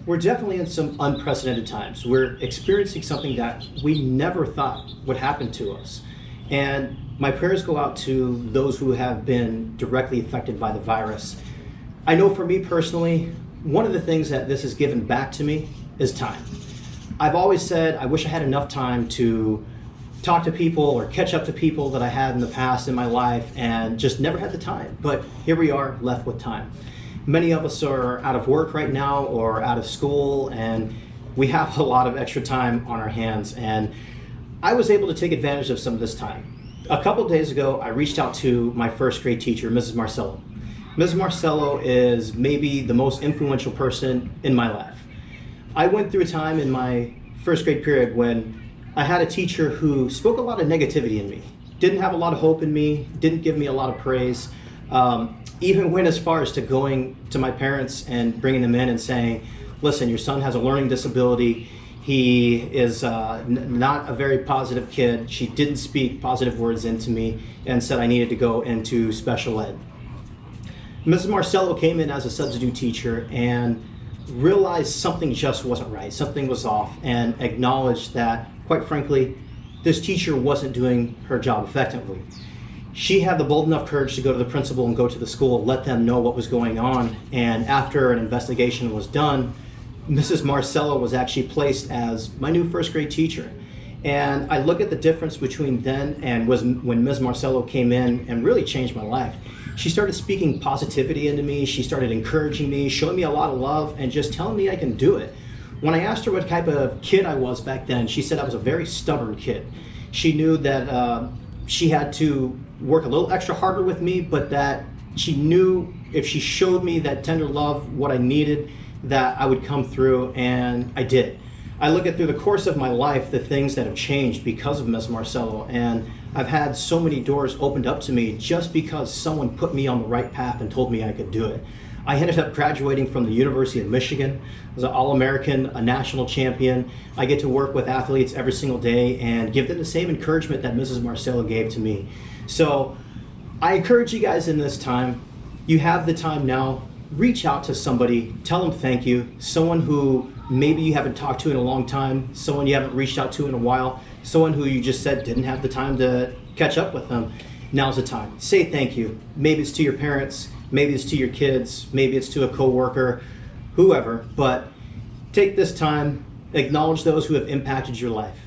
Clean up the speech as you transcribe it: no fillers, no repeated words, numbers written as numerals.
We're definitely in some unprecedented times. We're experiencing something that we never thought would happen to us. And my prayers go out to those who have been directly affected by the virus. I know for me personally, one of the things that this has given back to me is time. I've always said I wish I had enough time to talk to people or catch up to people that I had in the past in my life and just never had the time. But here we are, left with time. Many of us are out of work right now or out of school, and we have a lot of extra time on our hands. And I was able to take advantage of some of this time. A couple of days ago, I reached out to my first grade teacher, Mrs. Marcello. Mrs. Marcello is maybe the most influential person in my life. I went through a time in my first grade period when I had a teacher who spoke a lot of negativity in me, didn't have a lot of hope in me, didn't give me a lot of praise. Even went as far as to going to my parents and bringing them in and saying, listen, your son has a learning disability. He is not a very positive kid. She didn't speak positive words into me and said I needed to go into special ed. Mrs. Marcello came in as a substitute teacher and realized something just wasn't right. Something was off, and acknowledged that, quite frankly, this teacher wasn't doing her job effectively. She had the bold enough courage to go to the principal and go to the school, let them know what was going on. And after an investigation was done, Mrs. Marcello was actually placed as my new first grade teacher. And I look at the difference between then and when Ms. Marcello came in and really changed my life. She started speaking positivity into me. She started encouraging me, showing me a lot of love, and just telling me I can do it. When I asked her what type of kid I was back then, she said I was a very stubborn kid. She knew that she had to work a little extra harder with me, but that she knew if she showed me that tender love, what I needed, that I would come through, and I did. I look at through the course of my life, the things that have changed because of Ms. Marcello, and I've had so many doors opened up to me just because someone put me on the right path and told me I could do it. I ended up graduating from the University of Michigan. I was an All-American, a national champion. I get to work with athletes every single day and give them the same encouragement that Mrs. Marcello gave to me. So I encourage you guys in this time, you have the time now, reach out to somebody, tell them thank you, someone who maybe you haven't talked to in a long time, someone you haven't reached out to in a while, someone who you just said didn't have the time to catch up with them. Now's the time. Say thank you. Maybe it's to your parents, maybe it's to your kids, maybe it's to a coworker, whoever, but take this time, acknowledge those who have impacted your life.